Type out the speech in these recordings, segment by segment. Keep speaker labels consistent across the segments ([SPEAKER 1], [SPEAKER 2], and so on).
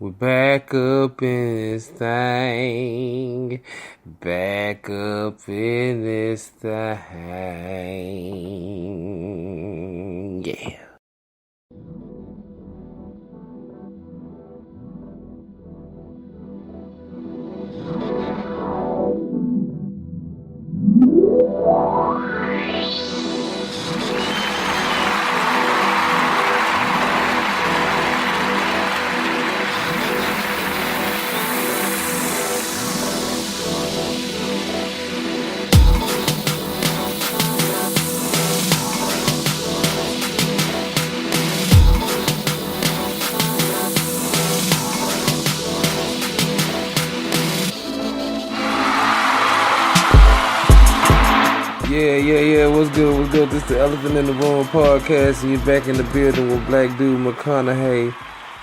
[SPEAKER 1] We're back up in this thing. Back up in this thing. Yeah. Yeah. What's good? This is the Elephant in the Room podcast, and you're back in the building with Blaakdood McHonahay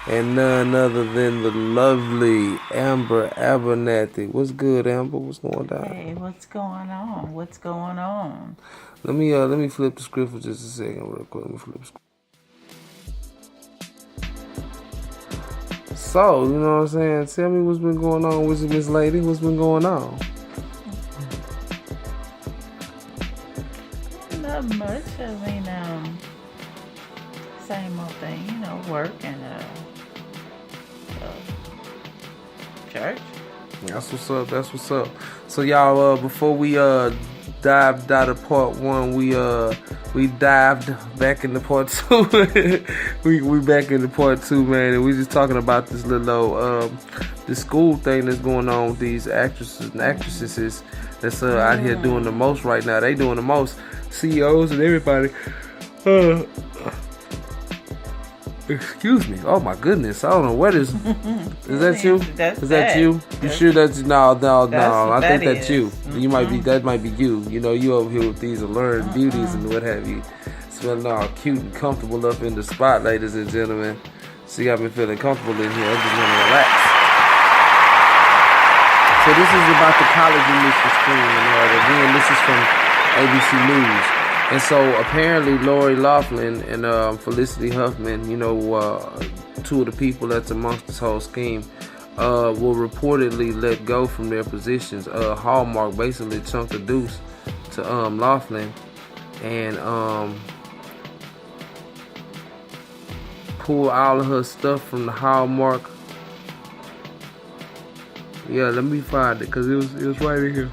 [SPEAKER 1] and none other than the lovely Amber Abernathy. What's good, Amber? What's going down?
[SPEAKER 2] Hey, what's going on?
[SPEAKER 1] Let me flip the script for just a second, real quick. Let me flip the script. So, you know what I'm saying? Tell me what's been going on with Miss Lady. What's been going on?
[SPEAKER 2] Not much. I mean, same old thing, work and church.
[SPEAKER 1] That's what's up. So y'all, before we dived out of part one, we dived back into part two. we back into part two, man, and we just talking about this little the school thing that's going on with these actresses and actresses that's out here doing the most right now. They doing the most. CEOs and everybody. Excuse me. Oh my goodness. I don't know what is. Is that you? Is that you? You sure that's no? I think that's you. You might be. That might be you. You know, you over here with these alluring beauties and what have you, smelling all cute and comfortable up in the spot, ladies and gentlemen. See, I've been feeling comfortable in here. I just want to relax. So this is about the college admission screen. Again, this is from ABC News. And so apparently Lori Loughlin and Felicity Huffman, two of the people that's amongst this whole scheme, will reportedly let go from their positions. Hallmark basically chunked a deuce to Loughlin and pulled all of her stuff from the Hallmark. Yeah, let me find it because it was right in here.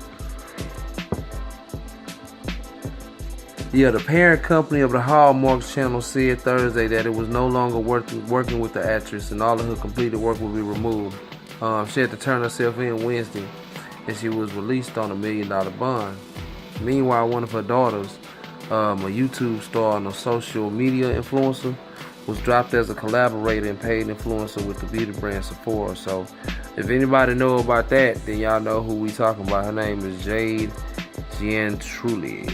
[SPEAKER 1] Yeah, the parent company of the Hallmark channel said Thursday that it was no longer working with the actress and all of her completed work will be removed. She had to turn herself in Wednesday and she was released on $1 million bond. Meanwhile, one of her daughters, a YouTube star and a social media influencer, was dropped as a collaborator and paid influencer with the beauty brand Sephora. So if anybody know about that, then y'all know who we talking about. Her name is Jade Giannulli,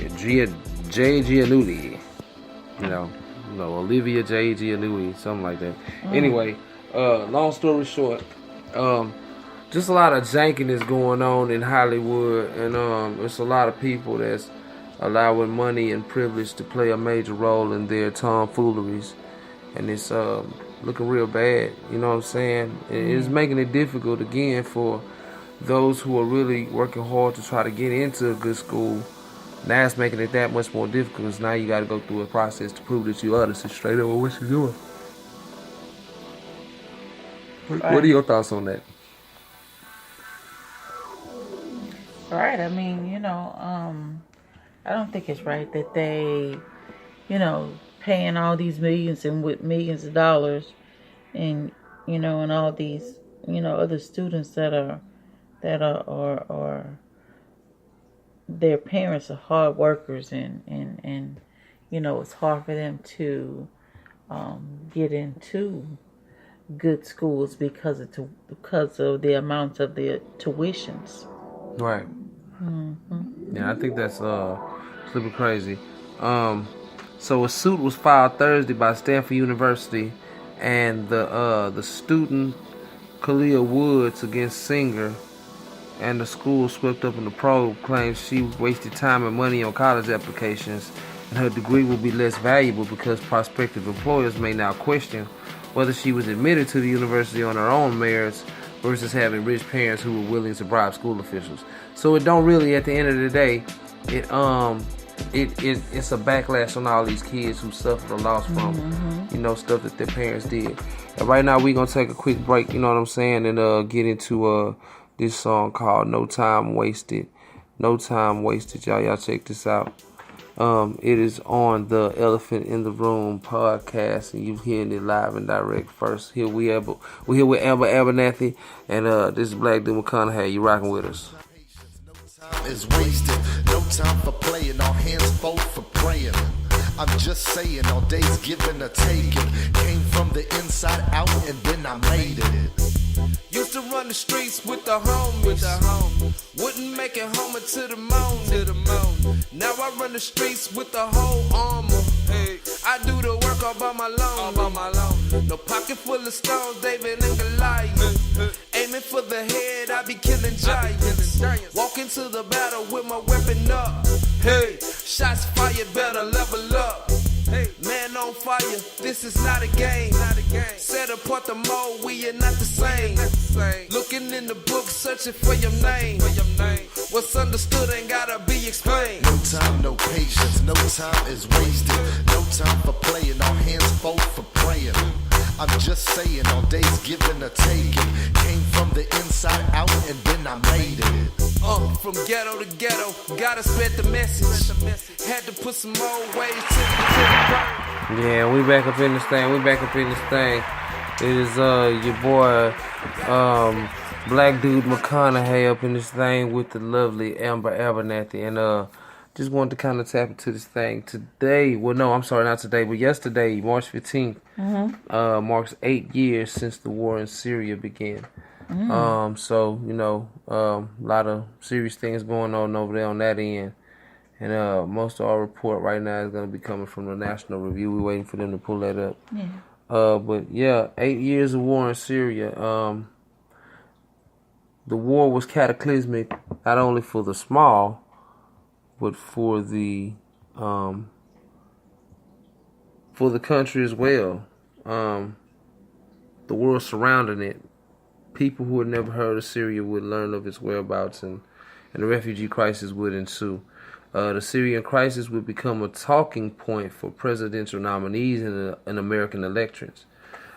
[SPEAKER 1] Olivia J. Giannulli, something like that. Anyway, long story short, just a lot of jankiness going on in Hollywood, and it's a lot of people that's allowing money and privilege to play a major role in their tomfooleries, and it's looking real bad. You know what I'm saying? It's making it difficult again for those who are really working hard to try to get into a good school. Now it's making it that much more difficult because now you got to go through a process to prove that you're honest and straight up with what you're doing. Right. What are your thoughts on that?
[SPEAKER 2] Right. I mean, I don't think it's right that they, paying all these millions and with millions of dollars, and and all these, other students that are their parents are hard workers and it's hard for them to get into good schools because of the amount of their tuitions.
[SPEAKER 1] Right. Mm-hmm. Yeah, I think that's super crazy. So a suit was filed Thursday by Stanford University and the student Kalia Woods against Singer. And the school swept up in the probe claims she wasted time and money on college applications and her degree will be less valuable because prospective employers may now question whether she was admitted to the university on her own merits versus having rich parents who were willing to bribe school officials. So it don't really, at the end of the day, it's a backlash on all these kids who suffered a loss from, stuff that their parents did. And right now we're gonna take a quick break, you know what I'm saying, and get into this song called No Time Wasted. No Time Wasted, y'all. Y'all check this out. It is on the Elephant in the Room podcast, and you're hearing it live and direct first. We're here with Amber Abernathy, and this is Blaakdood McHonahay. You rocking with us.
[SPEAKER 3] No time is wasted, no time for playing, all hands both for praying. I'm just saying, all days given or taken, came from the inside out and then I made it.
[SPEAKER 4] Used to run the streets with the homies, wouldn't make it home until the morning. Now I run the streets with the whole armor. Hey, I do the work all by my loan. No pocket full of stones, David and Goliath. Aiming for the head, I be killing giants. Walk into the battle with my weapon up. Hey, shots fired, better level up. Hey, man on fire, this is not a game. Set apart the mode, we are not the same. Looking in the book, searching for your name. What's understood ain't gotta be explained.
[SPEAKER 3] No time, no patience, no time is wasted. No time for playing, all hands both for praying. I'm just saying, all days given or taken, came from the inside out and then I made it.
[SPEAKER 4] From ghetto to ghetto, gotta spread the message. Had to put some more ways to the
[SPEAKER 1] Yeah, we back up in this thing. It is your boy Blaakdood McHonahay up in this thing with the lovely Amber Abernathy, and just wanted to kind of tap into this thing today. Well, no, I'm sorry, not today, but yesterday, March 15th, marks 8 years since the war in Syria began. So, a lot of serious things going on over there on that end. And most of our report right now is going to be coming from the National Review. We're waiting for them to pull that up.
[SPEAKER 2] Yeah.
[SPEAKER 1] But yeah, 8 years of war in Syria. The war was cataclysmic, not only for the small, but for the country as well. The world surrounding it. People who had never heard of Syria would learn of its whereabouts, and the refugee crisis would ensue. The Syrian crisis would become a talking point for presidential nominees and American elections.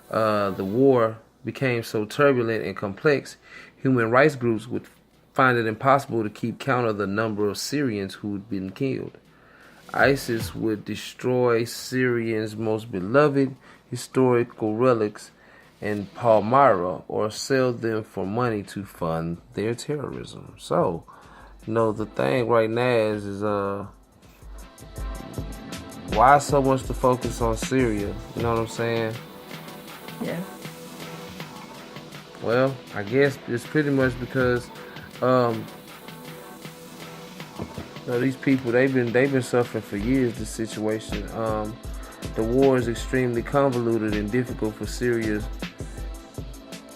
[SPEAKER 1] The war became so turbulent and complex, human rights groups would find it impossible to keep count of the number of Syrians who had been killed. ISIS would destroy Syrians' most beloved historical relics in Palmyra or sell them for money to fund their terrorism. So, the thing right now is why so much to focus on Syria? You know what I'm saying?
[SPEAKER 2] Yeah.
[SPEAKER 1] Well, I guess it's pretty much because these people they've been suffering for years. This situation, the war is extremely convoluted and difficult for Syria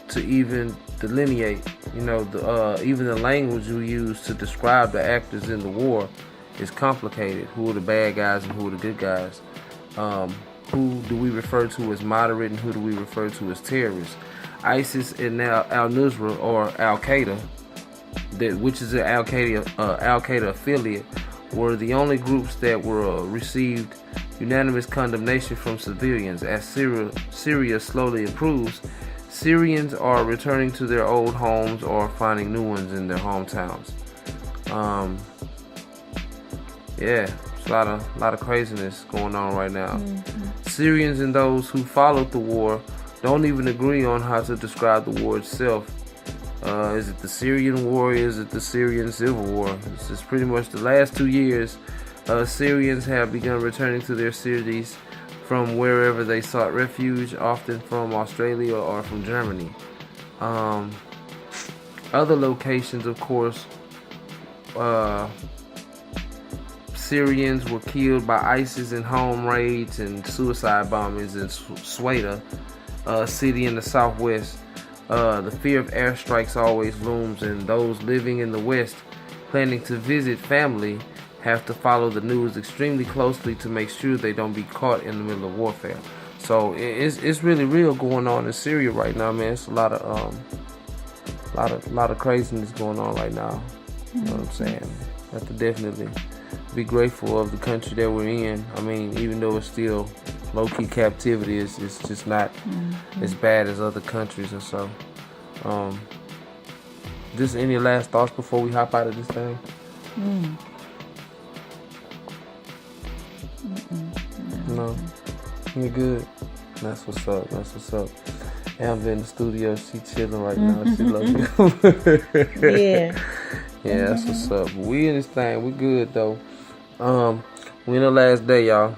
[SPEAKER 1] to even delineate. Even the language we use to describe the actors in the war is complicated. Who are the bad guys and who are the good guys? Who do we refer to as moderate and who do we refer to as terrorists? ISIS and now Al-Nusra or Al-Qaeda, which is an Al-Qaeda affiliate, were the only groups that were received unanimous condemnation from civilians. As Syria slowly improves, Syrians are returning to their old homes or finding new ones in their hometowns. It's a lot of craziness going on right now. Syrians and those who followed the war don't even agree on how to describe the war itself. Is it the Syrian war? Is it the Syrian civil war? It's just pretty much the last 2 years. Syrians have begun returning to their cities from wherever they sought refuge, often from Australia or from Germany. Other locations, of course, Syrians were killed by ISIS in home raids and suicide bombings in Sweda, a city in the southwest. The fear of airstrikes always looms, and those living in the west planning to visit family have to follow the news extremely closely to make sure they don't be caught in the middle of warfare. So it's really real going on in Syria right now, man. It's a lot of craziness going on right now. You know what I'm saying? Have to definitely be grateful of the country that we're in. I mean, even though it's still low-key captivity, it's just not as bad as other countries. And so, just any last thoughts before we hop out of this thing? No, you're good. That's what's up. That's what's up. Amber in the studio, she chilling right now. She love you.
[SPEAKER 2] Yeah.
[SPEAKER 1] Yeah, that's what's up. But we in this thing. We good though. We in the last day, y'all.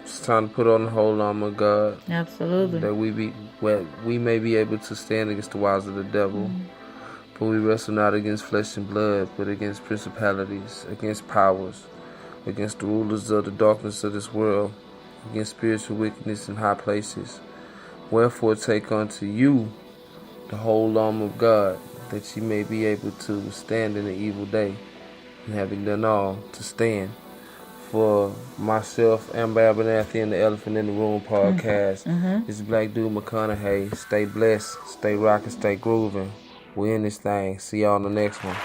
[SPEAKER 1] It's time to put on the whole armor of God.
[SPEAKER 2] Absolutely.
[SPEAKER 1] That we may be able to stand against the wiles of the devil. For we wrestle not against flesh and blood, but against principalities, against powers, against the rulers of the darkness of this world, against spiritual wickedness in high places. Wherefore take unto you the whole armor of God, that ye may be able to stand in the evil day, and having done all, to stand. For myself, Amber Abernathy and the Elephant in the Room podcast, this is Blaakdood McHonahay. Stay blessed, stay rocking, stay grooving. We in this thing. See y'all on the next one.